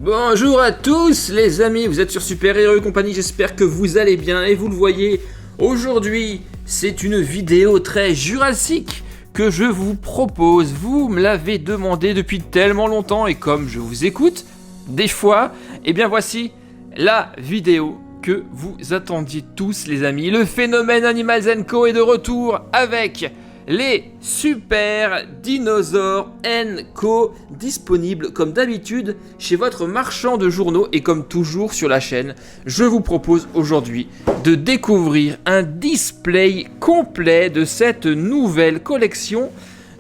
Bonjour à tous les amis, vous êtes sur Super Hero Company, j'espère que vous allez bien et vous le voyez, aujourd'hui c'est une vidéo très jurassique que je vous propose. Vous me l'avez demandé depuis tellement longtemps et comme je vous écoute, des fois, eh bien voici la vidéo que vous attendiez tous les amis. Le phénomène Animals & Co est de retour avec les Super Dinosaures & Co disponibles comme d'habitude chez votre marchand de journaux et comme toujours sur la chaîne. Je vous propose aujourd'hui de découvrir un display complet de cette nouvelle collection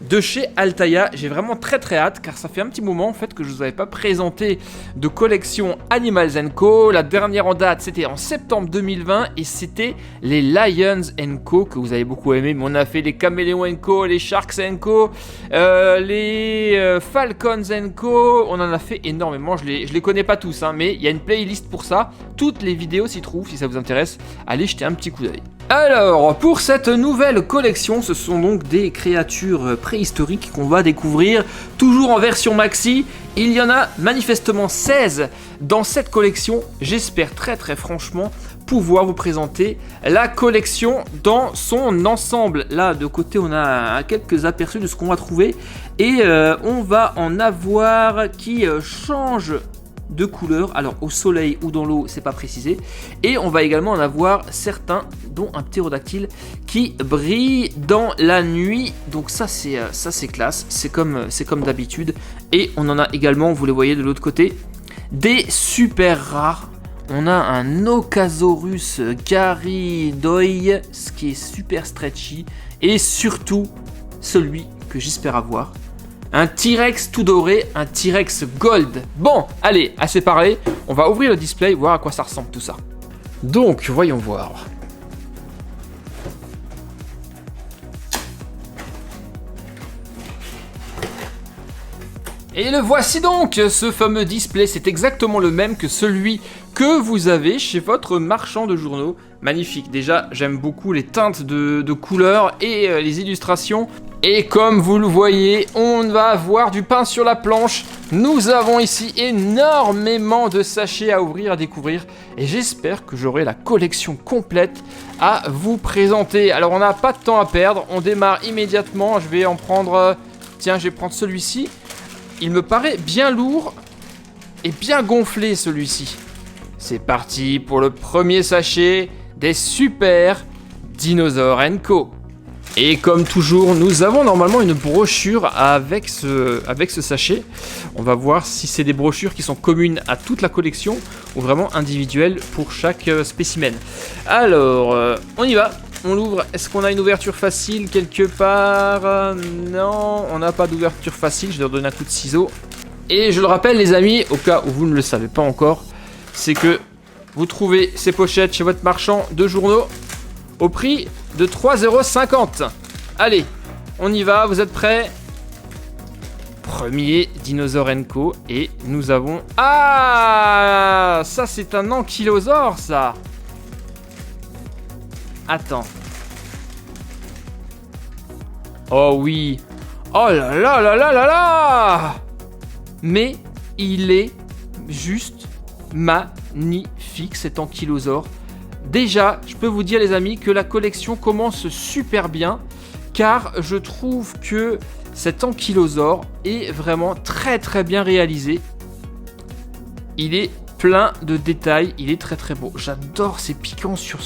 de chez Altaïa. J'ai vraiment très hâte car ça fait un petit moment en fait que je vous avais pas présenté de collection Animals & Co. La dernière en date c'était en septembre 2020 et c'était les Lions & Co que vous avez beaucoup aimé, mais on a fait les Caméléons & Co, les Sharks & Co, les Falcons & Co, on en a fait énormément, je les connais pas tous hein, mais il y a une playlist pour ça, toutes les vidéos s'y trouvent si ça vous intéresse, allez jeter un petit coup d'œil. Alors, pour cette nouvelle collection, ce sont donc des créatures préhistoriques qu'on va découvrir, toujours en version maxi. Il y en a manifestement 16 dans cette collection. J'espère très franchement pouvoir vous présenter la collection dans son ensemble. Là, de côté, on a quelques aperçus de ce qu'on va trouver. Et on va en avoir qui changent de couleur, alors au soleil ou dans l'eau c'est pas précisé, et on va également en avoir certains dont un ptérodactyle qui brille dans la nuit, donc ça c'est classe, c'est comme d'habitude. Et on en a également, vous les voyez de l'autre côté, des super rares. On a un Ocasaurus Garridoi, ce qui est super stretchy, et surtout celui que j'espère avoir, un T-Rex tout doré, un T-Rex Gold. Bon, allez, assez parlé, on va ouvrir le display, voir à quoi ça ressemble tout ça. Donc, voyons voir. Et le voici donc, ce fameux display, c'est exactement le même que celui que vous avez chez votre marchand de journaux. Magnifique, déjà j'aime beaucoup les teintes de couleurs et les illustrations. Et comme vous le voyez, on va avoir du pain sur la planche. Nous avons ici énormément de sachets à ouvrir, à découvrir. Et j'espère que j'aurai la collection complète à vous présenter. Alors on n'a pas de temps à perdre, on démarre immédiatement. Je vais en prendre... Tiens, je vais prendre celui-ci. Il me paraît bien lourd et bien gonflé celui-ci. C'est parti pour le premier sachet des Super Dinosaures & Co. Et comme toujours, nous avons normalement une brochure avec ce sachet. On va voir si c'est des brochures qui sont communes à toute la collection ou vraiment individuelles pour chaque spécimen. Alors, on y va. On l'ouvre. Est-ce qu'on a une ouverture facile quelque part? Non, on n'a pas d'ouverture facile. Je vais leur donner un coup de ciseau. Et je le rappelle les amis, au cas où vous ne le savez pas encore, c'est que vous trouvez ces pochettes chez votre marchand de journaux au prix de 3,50 €. Allez, on y va, vous êtes prêts? Premier Dinosaure & Co. Et nous avons... Ah, ça c'est un ankylosaure ça. Attends. Oh oui. Oh là là là là là là. Mais il est juste magnifique cet ankylosaure. Déjà, je peux vous dire les amis que la collection commence super bien car je trouve que cet ankylosaure est vraiment très bien réalisé. Il est plein de détails, il est très beau. J'adore ses piquants sur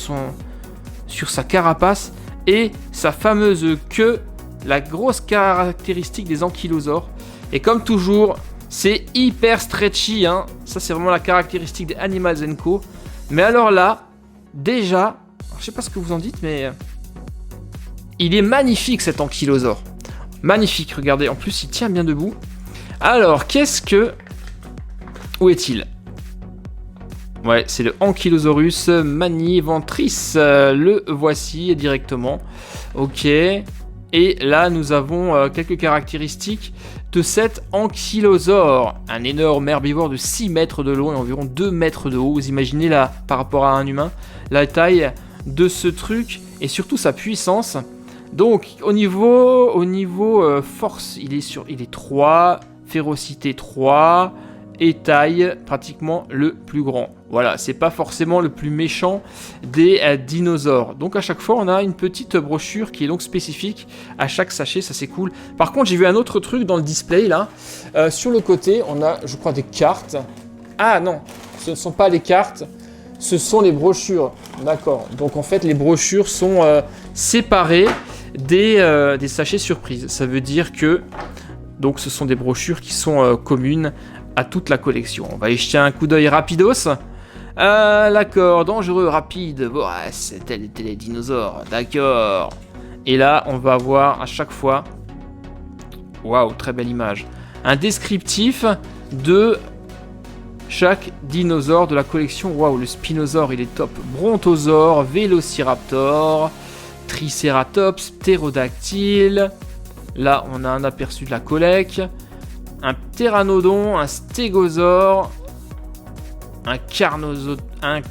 sa carapace et sa fameuse queue, la grosse caractéristique des ankylosaures. Et comme toujours, c'est hyper stretchy, hein. Ça c'est vraiment la caractéristique des Animals & Co. Mais alors là, déjà, je sais pas ce que vous en dites, mais il est magnifique cet ankylosaure. Magnifique, regardez, en plus il tient bien debout. Alors, où est-il? Ouais, c'est le Ankylosaurus maniventris. Le voici directement. Ok. Et là, nous avons quelques caractéristiques de cet ankylosaure. Un énorme herbivore de 6 mètres de long et environ 2 mètres de haut. Vous imaginez là, par rapport à un humain, la taille de ce truc et surtout sa puissance. Donc, au niveau force, il est 3, férocité 3, et taille pratiquement le plus grand. Voilà, c'est pas forcément le plus méchant des dinosaures. Donc à chaque fois, on a une petite brochure qui est donc spécifique à chaque sachet, ça c'est cool. Par contre, j'ai vu un autre truc dans le display là. Sur le côté, on a, je crois, des cartes. Ah non, ce ne sont pas les cartes, ce sont les brochures. D'accord, donc en fait, les brochures sont séparées des sachets surprises. Ça veut dire que donc ce sont des brochures qui sont communes à toute la collection. On va y jeter un coup d'œil rapidos. D'accord, dangereux, rapide. Bon, c'est tel était les dinosaures. D'accord. Et là, on va avoir à chaque fois... Waouh, très belle image. Un descriptif de chaque dinosaure de la collection. Waouh, le Spinosaure, il est top. Brontosaure, Vélociraptor, Triceratops, Ptérodactyle. Là, on a un aperçu de la collecte. Un Pteranodon, un Stégosaure, un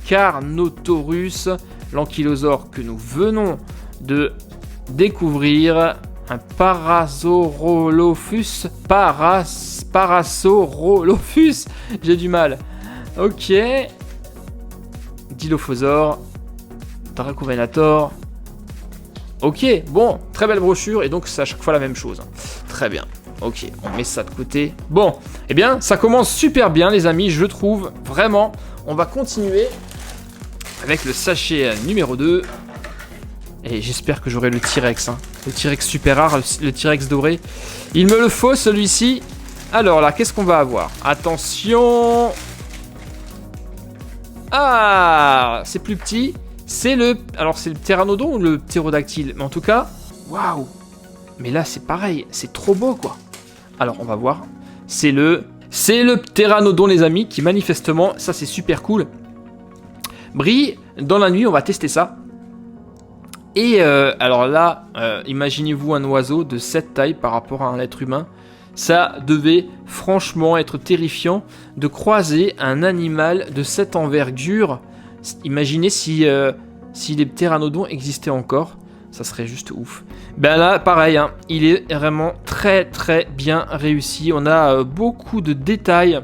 Carnotaurus, l'ankylosaure que nous venons de découvrir, un Parasaurolophus, Parasaurolophus, j'ai du mal. Ok. Dilophosaure, Dracovenator. Ok, bon, très belle brochure, et donc c'est à chaque fois la même chose. Très bien. Ok, on met ça de côté. Bon, eh bien, ça commence super bien, les amis, je trouve, vraiment. On va continuer avec le sachet numéro 2. Et j'espère que j'aurai le T-Rex, hein. Le T-Rex super rare, le T-Rex doré. Il me le faut, celui-ci. Alors là, qu'est-ce qu'on va avoir? Attention. Ah, c'est plus petit. C'est le... Alors, c'est le Pteranodon ou le Ptérodactyle? Mais en tout cas, waouh. Mais là, c'est pareil, c'est trop beau, quoi. Alors, on va voir. C'est le Pteranodon, les amis, qui manifestement, ça c'est super cool, brille dans la nuit. On va tester ça. Et alors là, imaginez-vous un oiseau de cette taille par rapport à un être humain. Ça devait franchement être terrifiant de croiser un animal de cette envergure. Imaginez si les ptéranodons existaient encore. Ça serait juste ouf. Ben là, pareil, hein, il est vraiment très très bien réussi. On a beaucoup de détails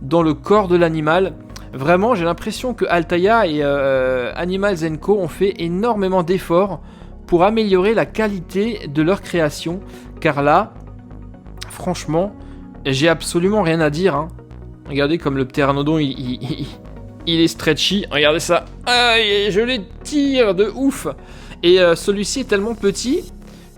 dans le corps de l'animal. Vraiment, j'ai l'impression que Altaïa et Animals & Co ont fait énormément d'efforts pour améliorer la qualité de leur création. Car là, franchement, j'ai absolument rien à dire, hein. Regardez comme le ptéranodon, il est stretchy. Regardez ça. Aïe, je les tire de ouf. Et celui-ci est tellement petit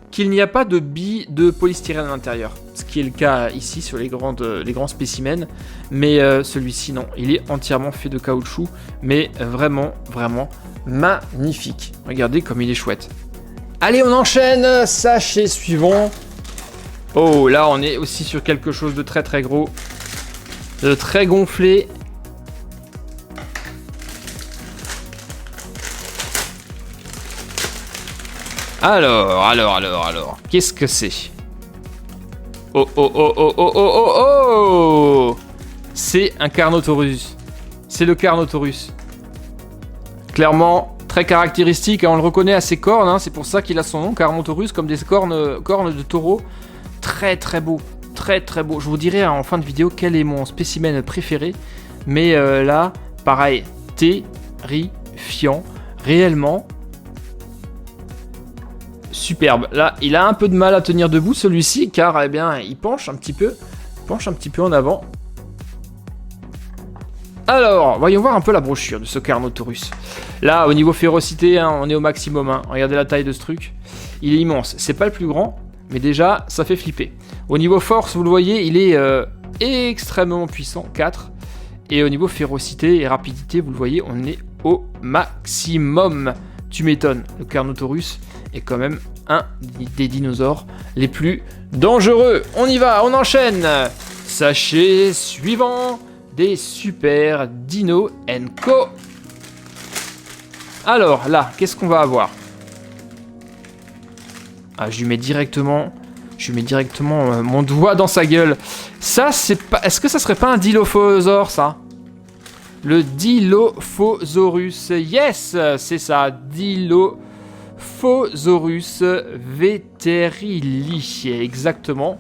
qu'il n'y a pas de billes de polystyrène à l'intérieur. Ce qui est le cas ici sur les grands spécimens. Mais celui-ci, non. Il est entièrement fait de caoutchouc. Mais vraiment, vraiment magnifique. Regardez comme il est chouette. Allez, on enchaîne. Sachet suivant. Oh, là, on est aussi sur quelque chose de très très gros. De très gonflé. Alors. Qu'est-ce que c'est? Oh. C'est un Carnotaurus. C'est le Carnotaurus. Clairement, très caractéristique. Hein, on le reconnaît à ses cornes. Hein, c'est pour ça qu'il a son nom, Carnotaurus, comme des cornes de taureau. Très très beau. Très très beau. Je vous dirai en fin de vidéo quel est mon spécimen préféré. Mais là, pareil. Terrifiant. Réellement. Superbe. Là, il a un peu de mal à tenir debout, celui-ci, car eh bien, il penche un petit peu en avant. Alors, voyons voir un peu la brochure de ce Carnotaurus. Là, au niveau férocité, hein, on est au maximum. Hein. Regardez la taille de ce truc. Il est immense. C'est pas le plus grand, mais déjà, ça fait flipper. Au niveau force, vous le voyez, il est extrêmement puissant, 4. Et au niveau férocité et rapidité, vous le voyez, on est au maximum. Tu m'étonnes, le Carnotaurus est quand même un des dinosaures les plus dangereux. On y va, on enchaîne. Sachet suivant des Super Dino & Co. Alors là, qu'est-ce qu'on va avoir? Ah, je lui mets directement mon doigt dans sa gueule. Ça, c'est pas... Est-ce que ça serait pas un Dilophosaure, ça? Le Dilophosaurus. Yes, c'est ça. Dilophosaurus veterili. Exactement.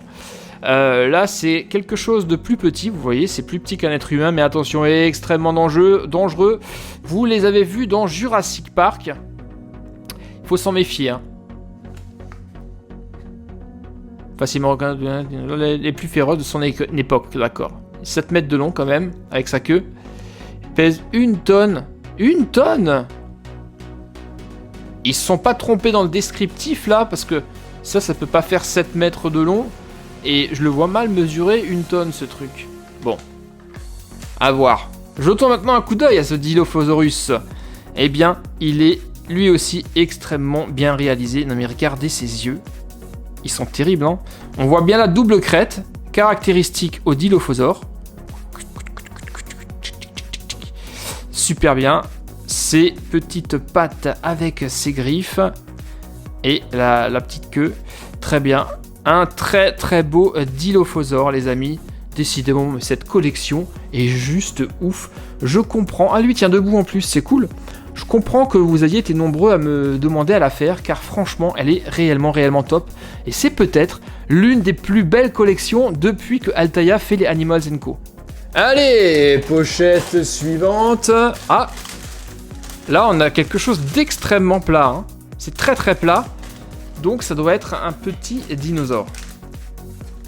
Là, c'est quelque chose de plus petit. Vous voyez, c'est plus petit qu'un être humain, mais attention, extrêmement dangereux. Vous les avez vus dans Jurassic Park. Il faut s'en méfier. Hein. Facilement reconnaître les plus féroces de son époque, d'accord. 7 mètres de long quand même, avec sa queue. Il pèse 1 tonne. 1 tonne! Ils se sont pas trompés dans le descriptif là, parce que ça peut pas faire 7 mètres de long. Et je le vois mal mesurer 1 tonne ce truc. Bon. À voir. Jetons maintenant un coup d'œil à ce Dilophosaurus. Eh bien, il est lui aussi extrêmement bien réalisé. Non mais regardez ses yeux. Ils sont terribles, hein. On voit bien la double crête, caractéristique au Dilophosaure. Super bien. Ses petites pattes avec ses griffes. Et la petite queue. Très bien. Un très très beau Dilophosaure, les amis. Décidément, cette collection est juste ouf. Je comprends. Ah, lui tient debout en plus, c'est cool. Je comprends que vous ayez été nombreux à me demander à la faire, car franchement, elle est réellement top. Et c'est peut-être l'une des plus belles collections depuis que Altaïa fait les Animals & Co. Allez, pochette suivante. Ah, là on a quelque chose d'extrêmement plat. Hein. C'est très très plat. Donc ça doit être un petit dinosaure.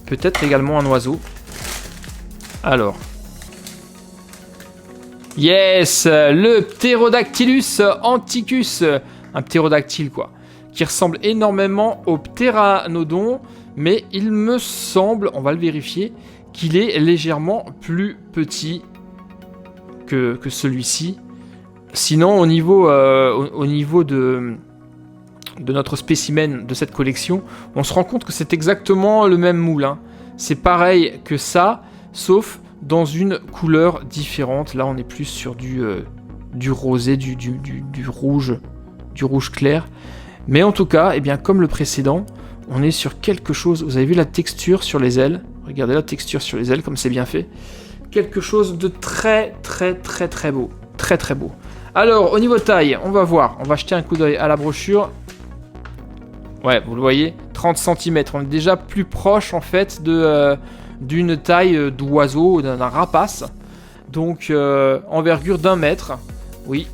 Peut-être également un oiseau. Alors. Yes, le Pterodactylus anticus. Un ptérodactyle quoi. Qui ressemble énormément au ptéranodon. Mais il me semble, on va le vérifier, qu'il est légèrement plus petit que celui-ci. Sinon, au niveau de notre spécimen de cette collection, on se rend compte que c'est exactement le même moule. Hein. C'est pareil que ça, sauf dans une couleur différente. Là, on est plus sur du rosé, du rouge clair. Mais en tout cas, eh bien, comme le précédent, on est sur quelque chose... Vous avez vu la texture sur les ailes? Regardez la texture sur les ailes, comme c'est bien fait. Quelque chose de très beau. Très beau. Alors, au niveau taille, on va voir. On va jeter un coup d'œil à la brochure. Ouais, vous le voyez, 30 cm. On est déjà plus proche, en fait, d'une taille d'oiseau, d'un rapace. Donc, envergure d'1 mètre. Oui.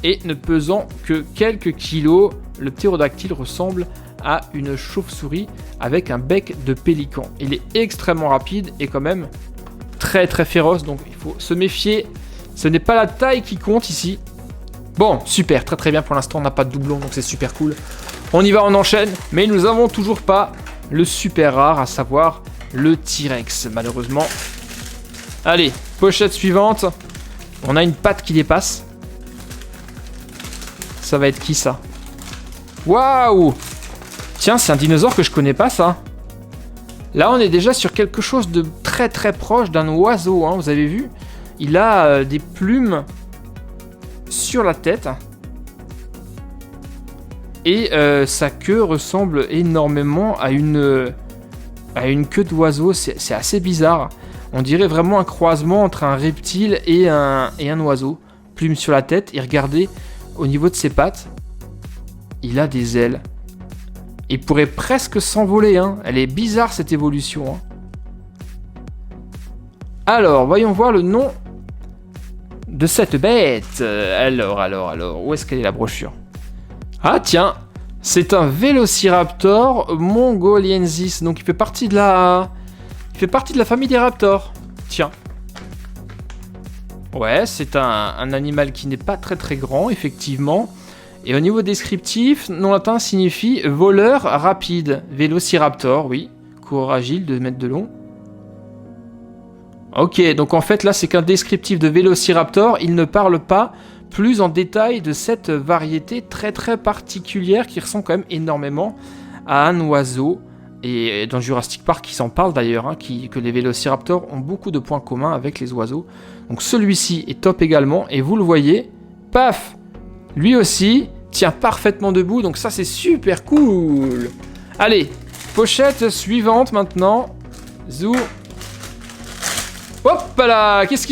Et ne pesant que quelques kilos, le ptérodactyle ressemble à une chauve-souris avec un bec de pélican. Il est extrêmement rapide et quand même très féroce. Donc, il faut se méfier. Ce n'est pas la taille qui compte ici. Bon, super, très bien. Pour l'instant, on n'a pas de doublon, donc c'est super cool. On y va, on enchaîne. Mais nous n'avons toujours pas le super rare, à savoir le T-Rex, malheureusement. Allez, pochette suivante. On a une patte qui dépasse. Ça va être qui, ça? Waouh! Tiens, c'est un dinosaure que je connais pas, ça. Là, on est déjà sur quelque chose de très proche d'un oiseau, hein, vous avez vu? Il a des plumes sur la tête. Et sa queue ressemble énormément à une queue d'oiseau. C'est assez bizarre. On dirait vraiment un croisement entre un reptile et un oiseau. Plumes sur la tête. Et regardez, au niveau de ses pattes, il a des ailes. Il pourrait presque s'envoler. Hein. Elle est bizarre, cette évolution. Hein. Alors, voyons voir le nom de cette bête. Alors, où est-ce qu'elle est la brochure? Ah tiens, c'est un Velociraptor mongoliensis, donc il fait partie de la famille des raptors. Tiens. Ouais, c'est un animal qui n'est pas très grand, effectivement. Et au niveau descriptif, nom latin signifie voleur rapide. Velociraptor, oui. Coureur agile, 2 mètres de long. Ok, donc en fait là c'est qu'un descriptif de Velociraptor, il ne parle pas plus en détail de cette variété très particulière qui ressemble quand même énormément à un oiseau. Et dans Jurassic Park, ils s'en parlent d'ailleurs, hein, que les Vélociraptors ont beaucoup de points communs avec les oiseaux. Donc celui-ci est top également, et vous le voyez, paf, lui aussi tient parfaitement debout, donc ça c'est super cool. Allez, pochette suivante maintenant. Zou. Hop là, qu'est-ce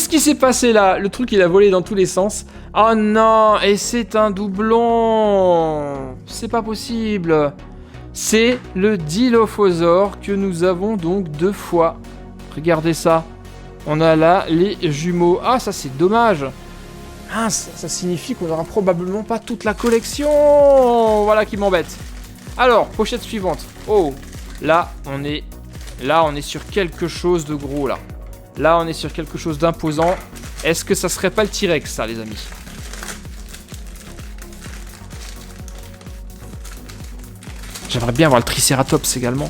qui s'est passé là? Le truc il a volé dans tous les sens. Oh non, et c'est un doublon. C'est pas possible. C'est le Dilophosaure que nous avons donc 2 fois. Regardez ça. On a là les jumeaux. Ah, ça c'est dommage. Mince, ça signifie qu'on n'aura probablement pas toute la collection. Voilà qui m'embête. Alors, pochette suivante. Oh, là on est sur quelque chose de gros là. Là on est sur quelque chose d'imposant. Est-ce que ça serait pas le T-Rex ça les amis? J'aimerais bien voir le Triceratops également.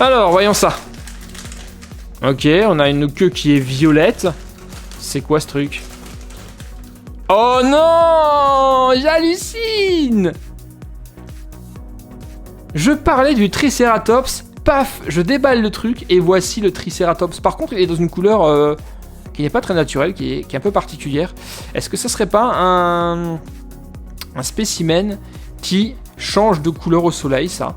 Alors, voyons ça. Ok, on a une queue qui est violette. C'est quoi ce truc? Oh non! J'hallucine! Je parlais du Triceratops. Paf! Je déballe le truc et voici le Triceratops. Par contre, il est dans une couleur qui n'est pas très naturelle, qui est un peu particulière. Est-ce que ça serait pas un spécimen qui change de couleur au soleil, ça?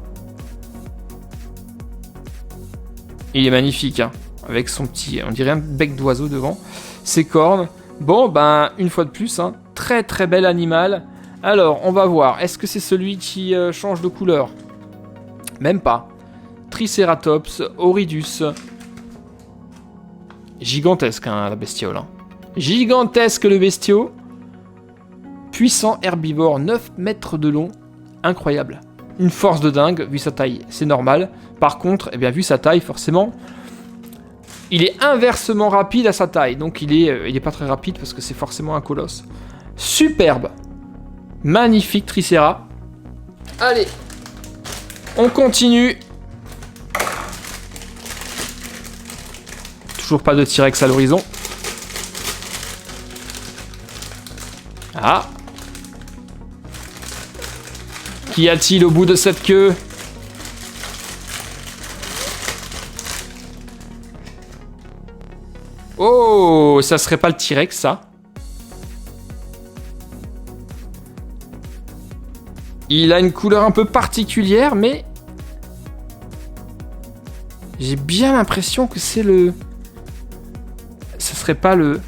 Il est magnifique, hein, avec son petit, on dirait un bec d'oiseau devant, ses cornes. Bon, ben, une fois de plus, hein, très très bel animal. Alors, on va voir, est-ce que c'est celui qui change de couleur? Même pas. Triceratops, Oridus. Gigantesque, hein, la bestiole. Hein. Gigantesque le bestiau. Puissant herbivore, 9 mètres de long. Incroyable. Une force de dingue, vu sa taille, c'est normal. Par contre, eh bien, vu sa taille, forcément, il est inversement rapide à sa taille. Donc il est pas très rapide parce que c'est forcément un colosse. Superbe. Magnifique Tricera. Allez. On continue. Toujours pas de T-Rex à l'horizon. Ah. Qu'y a-t-il au bout de cette queue? Oh, ça serait pas le T-Rex, ça? Il a une couleur un peu particulière, mais... j'ai bien l'impression que c'est le... ça serait pas le...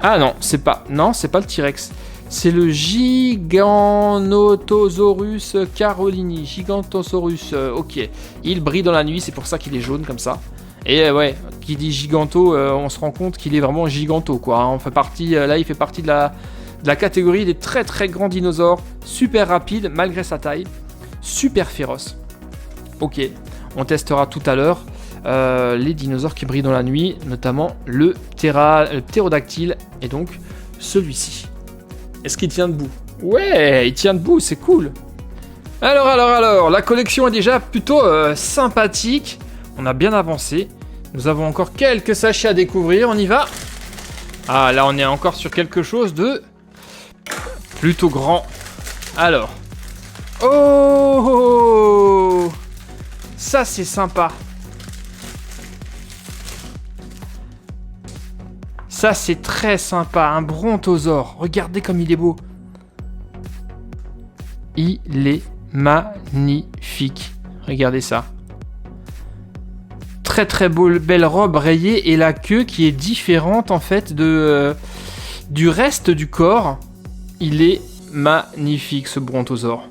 ah non, c'est pas... non, c'est pas le T-Rex. C'est le Giganotosaurus carolini. Gigantosaurus, ok. Il brille dans la nuit, c'est pour ça qu'il est jaune comme ça. Et ouais, qui dit giganto, on se rend compte qu'il est vraiment giganto, quoi. Hein. On fait partie, là, il fait partie de la catégorie des très très grands dinosaures. Super rapide, malgré sa taille. Super féroce. Ok, on testera tout à l'heure les dinosaures qui brillent dans la nuit, notamment le ptérodactyle, et donc celui-ci. Est-ce qu'il tient debout? Ouais, il tient debout, c'est cool. Alors, la collection est déjà plutôt sympathique. On a bien avancé. Nous avons encore quelques sachets à découvrir, on y va. Ah, là on est encore sur quelque chose de plutôt grand. Alors. Oh, ça c'est sympa. Ça c'est très sympa, un brontosaure. Regardez comme il est beau. Il est magnifique. Regardez ça. Très très beau, belle robe rayée et la queue qui est différente en fait du reste du corps. Il est magnifique ce brontosaure.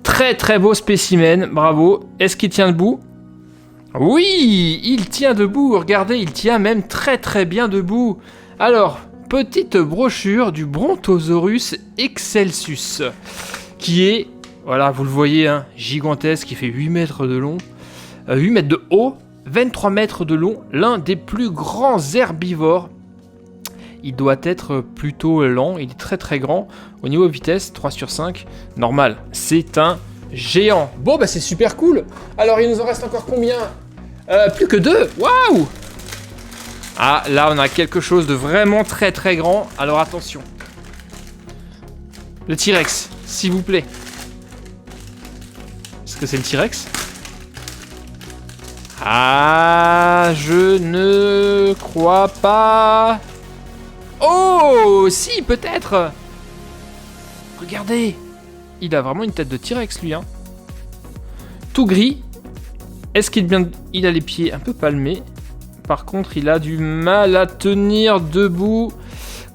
Très très beau spécimen, bravo. Est-ce qu'il tient debout? Oui, il tient debout, regardez, il tient même très très bien debout. Alors, petite brochure du Brontosaurus excelsus, qui est, voilà, vous le voyez, hein, gigantesque, qui fait 8 mètres de long, 8 mètres de haut, 23 mètres de long, l'un des plus grands herbivores. Il doit être plutôt lent, il est très très grand. Au niveau vitesse, 3 sur 5, normal, c'est un géant. Bon, bah c'est super cool. Alors, il nous en reste encore combien? Plus que 2. Waouh! Ah, là, on a quelque chose de vraiment très très grand. Alors, attention. Le T-Rex, s'il vous plaît. Est-ce que c'est le T-Rex? Ah, je ne crois pas. Oh, si, peut-être. Regardez. Il a vraiment une tête de T-Rex, lui, hein. Tout gris. Est-ce qu'il a les pieds un peu palmés? Par contre, il a du mal à tenir debout.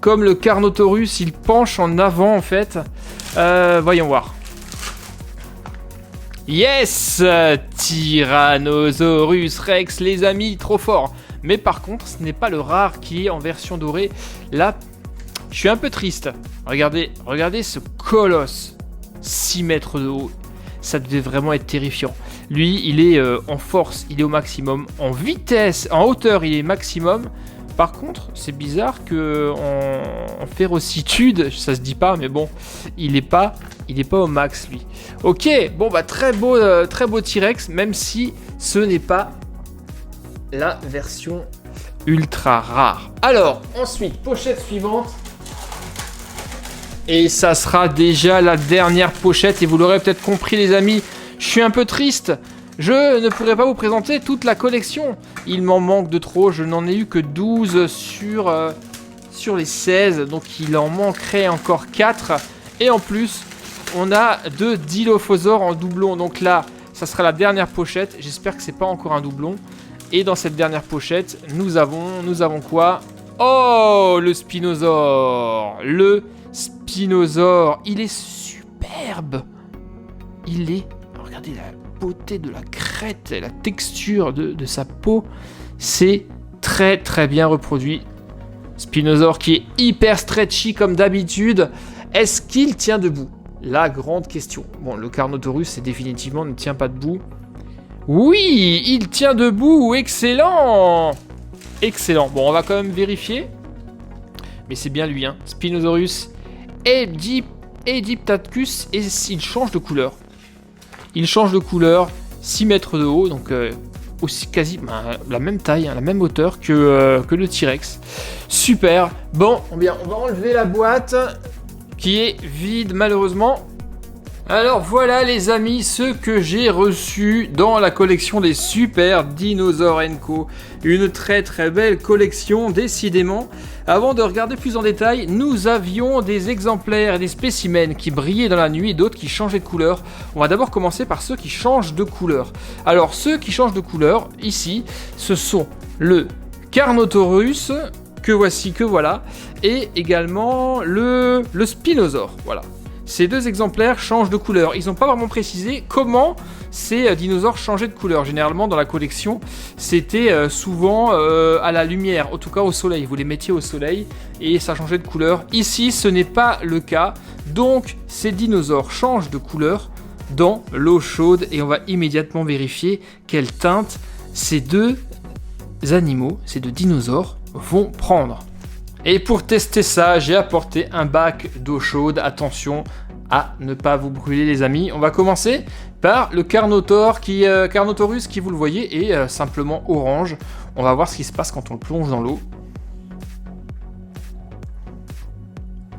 comme le Carnotaurus, il penche en avant en fait. Voyons voir. Yes, Tyrannosaurus Rex, les amis, trop fort. Mais par contre, ce n'est pas le rare qui est en version dorée. Là, je suis un peu triste. Regardez ce colosse. 6 mètres de haut. Ça devait vraiment être terrifiant. Lui, il est en force, il est au maximum. En vitesse, en hauteur, il est maximum. Par contre, c'est bizarre que en férocitude, ça se dit pas, mais bon, il est pas au max lui. Ok, bon bah très beau T-Rex, même si ce n'est pas la version ultra rare. Alors ensuite, pochette suivante. Et ça sera déjà la dernière pochette. Et vous l'aurez peut-être compris les amis, je suis un peu triste. Je ne pourrai pas vous présenter toute la collection. Il m'en manque de trop. Je n'en ai eu que 12 sur les 16. Donc il en manquerait encore 4. Et en plus, on a 2 Dilophosaures en doublon. Donc là, ça sera la dernière pochette. J'espère que c'est pas encore un doublon. Et dans cette dernière pochette, nous avons quoi? Oh, le Spinosaure. Le Spinosaure. Il est superbe. Il est... Regardez la beauté de la crête et la texture de sa peau. C'est très très bien reproduit. Spinosaure qui est hyper stretchy comme d'habitude. Est-ce qu'il tient debout? La grande question. Bon, le Carnotaurus, c'est définitivement ne tient pas debout. Oui, il tient debout. Excellent. Excellent. Bon, on va quand même vérifier. Mais c'est bien lui, hein. Spinosaurus Aegyptacus, et il change de couleur. Il change de couleur, 6 mètres de haut, donc aussi quasi la même taille, hein, la même hauteur que le T-Rex. Super. Bon, bien, on va enlever la boîte qui est vide malheureusement. Alors voilà les amis, ce que j'ai reçu dans la collection des Super Dinosaur & Co. Une très très belle collection décidément. Avant de regarder plus en détail, nous avions des exemplaires et des spécimens qui brillaient dans la nuit et d'autres qui changeaient de couleur. On va d'abord commencer par ceux qui changent de couleur. Alors ceux qui changent de couleur, ici, ce sont le Carnotaurus, que voici, que voilà, et également le Spinosaure, voilà. Ces 2 exemplaires changent de couleur. Ils n'ont pas vraiment précisé comment ces dinosaures changeaient de couleur. Généralement, dans la collection, c'était souvent à la lumière, en tout cas au soleil. Vous les mettiez au soleil et ça changeait de couleur. Ici, ce n'est pas le cas. Donc, ces dinosaures changent de couleur dans l'eau chaude et on va immédiatement vérifier quelle teinte ces 2 animaux, ces 2 dinosaures vont prendre. Et pour tester ça, j'ai apporté un bac d'eau chaude. Attention à ne pas vous brûler les amis. On va commencer par le Carnotaurus qui, vous le voyez, est simplement orange. On va voir ce qui se passe quand on le plonge dans l'eau.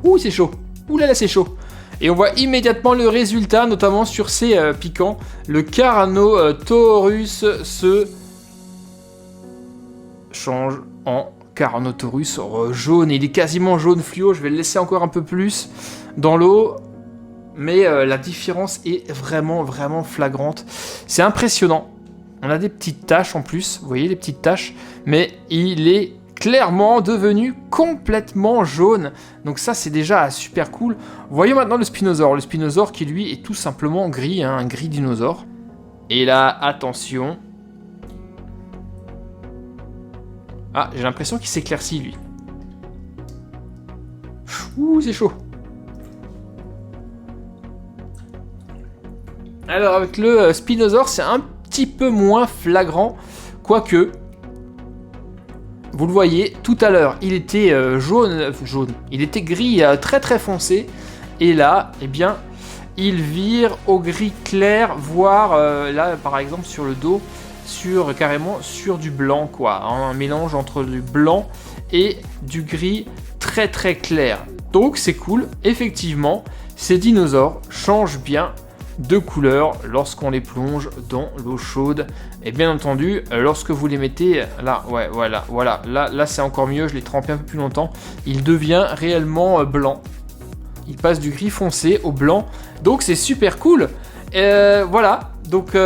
Ouh, c'est chaud. Ouh là là, c'est chaud. Et on voit immédiatement le résultat, notamment sur ces piquants. Le Carnotaurus se change en Carnotaurus jaune. Il est quasiment jaune fluo. Je vais le laisser encore un peu plus dans l'eau. Mais la différence est vraiment, vraiment flagrante. C'est impressionnant. On a des petites taches en plus. Vous voyez les petites taches. Mais il est clairement devenu complètement jaune. Donc ça, c'est déjà super cool. Voyons maintenant le Spinosaure. Le Spinosaure qui, lui, est tout simplement gris. Hein, un gris dinosaure. Et là, attention. Ah, j'ai l'impression qu'il s'éclaircit, lui. Ouh, c'est chaud. Alors, avec le Spinosaure, c'est un petit peu moins flagrant. Quoique, vous le voyez, tout à l'heure, il était jaune. Il était gris très très foncé. Et là, eh bien, il vire au gris clair, voire là, par exemple, sur le dos, carrément sur du blanc, quoi, hein, un mélange entre du blanc et du gris très très clair. Donc c'est cool, effectivement, ces dinosaures changent bien de couleur lorsqu'on les plonge dans l'eau chaude. Et bien entendu, lorsque vous les mettez là, ouais, voilà, là c'est encore mieux, je l'ai trempé un peu plus longtemps, il devient réellement blanc. Il passe du gris foncé au blanc, donc c'est super cool. Voilà, donc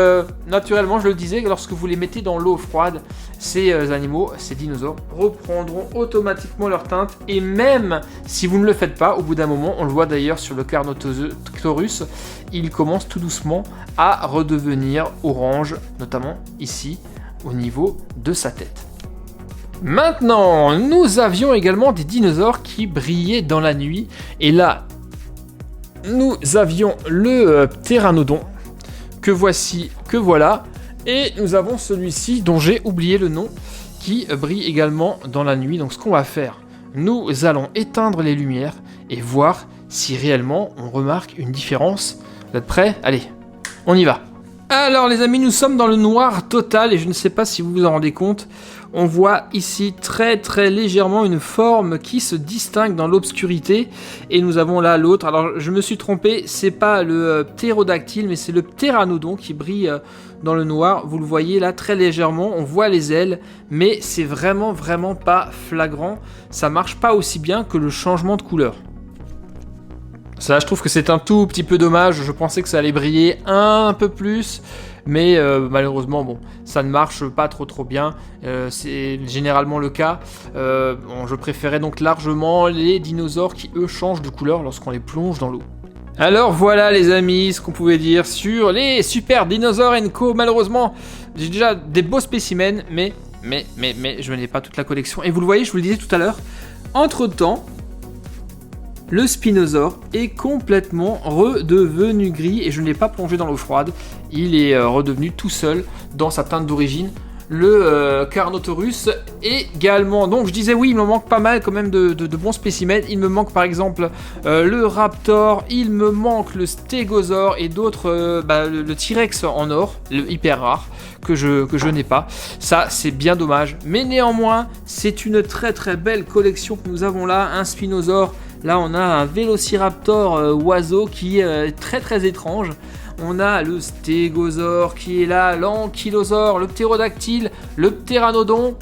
naturellement, je le disais, lorsque vous les mettez dans l'eau froide, ces animaux, ces dinosaures, reprendront automatiquement leur teinte. Et même si vous ne le faites pas, au bout d'un moment, on le voit d'ailleurs sur le Carnotaurus, il commence tout doucement à redevenir orange, notamment ici, au niveau de sa tête. Maintenant, nous avions également des dinosaures qui brillaient dans la nuit. Et là, nous avions le Pteranodon, que voici, que voilà. Et nous avons celui-ci, dont j'ai oublié le nom, qui brille également dans la nuit. Donc ce qu'on va faire, nous allons éteindre les lumières et voir si réellement on remarque une différence. Vous êtes prêts? Allez, on y va. Alors les amis, nous sommes dans le noir total et je ne sais pas si vous vous en rendez compte. On voit ici très légèrement une forme qui se distingue dans l'obscurité. Et nous avons là l'autre. Alors je me suis trompé, c'est pas le ptérodactyle, mais c'est le ptéranodon qui brille dans le noir. Vous le voyez là très légèrement, on voit les ailes, mais c'est vraiment pas flagrant. Ça marche pas aussi bien que le changement de couleur. Ça, je trouve que c'est un tout petit peu dommage. Je pensais que ça allait briller un peu plus, mais malheureusement, bon, ça ne marche pas trop bien. C'est généralement le cas. Je préférais donc largement les dinosaures qui, eux, changent de couleur lorsqu'on les plonge dans l'eau. Alors voilà les amis, ce qu'on pouvait dire sur les Super Dinosaur & Co. Malheureusement, j'ai déjà des beaux spécimens, mais je n'ai pas toute la collection. Et vous le voyez, je vous le disais tout à l'heure, entre-temps, le Spinosaure est complètement redevenu gris et je ne l'ai pas plongé dans l'eau froide. Il est redevenu tout seul dans sa teinte d'origine. Le Carnotaurus également. Donc je disais oui, il me manque pas mal quand même de bons spécimens. Il me manque par exemple le Raptor, il me manque le Stégosaure et d'autres, le T-Rex en or, le hyper rare, que je n'ai pas. Ça c'est bien dommage. Mais néanmoins, c'est une très belle collection que nous avons là. Un Spinosaure. Là, on a un Vélociraptor oiseau qui est très étrange. On a le Stégosaure qui est là, l'Ankylosaure, le Ptérodactyle, le Pteranodon.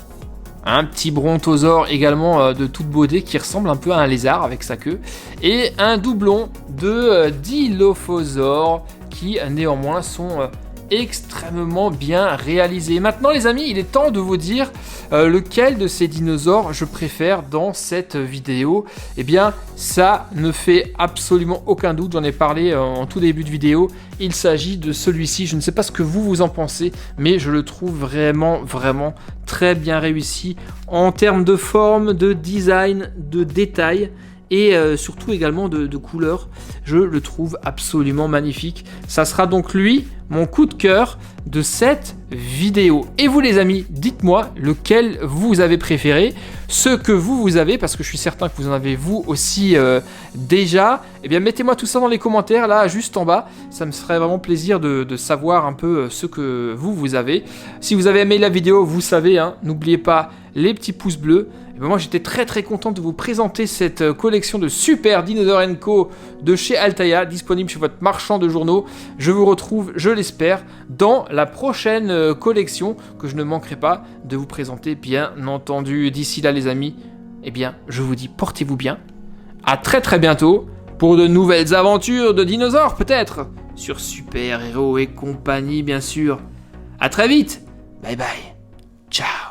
Un petit Brontosaure également de toute beauté qui ressemble un peu à un lézard avec sa queue. Et un doublon de Dilophosaure qui néanmoins sont extrêmement bien réalisés. Maintenant les amis, il est temps de vous dire lequel de ces dinosaures je préfère dans cette vidéo. Eh bien ça ne fait absolument aucun doute, j'en ai parlé en tout début de vidéo. Il s'agit de celui-ci, je ne sais pas ce que vous en pensez, mais je le trouve vraiment très bien réussi en termes de forme, de design, de détail. Et surtout également de couleur, je le trouve absolument magnifique. Ça sera donc lui, mon coup de cœur de cette vidéo. Et vous les amis, dites-moi lequel vous avez préféré, ce que vous avez, parce que je suis certain que vous en avez vous aussi déjà. Eh bien mettez-moi tout ça dans les commentaires, là juste en bas. Ça me ferait vraiment plaisir de savoir un peu ce que vous avez. Si vous avez aimé la vidéo, vous savez, hein, n'oubliez pas les petits pouces bleus. Et bien moi j'étais très content de vous présenter cette collection de Super Dinosaur & Co de chez Altaïa, disponible chez votre marchand de journaux. Je vous retrouve, je l'espère, dans la prochaine collection que je ne manquerai pas de vous présenter, bien entendu. D'ici là les amis, eh bien je vous dis portez-vous bien, à très bientôt pour de nouvelles aventures de dinosaures peut-être, sur Super Héros et compagnie bien sûr. À très vite, bye bye, ciao.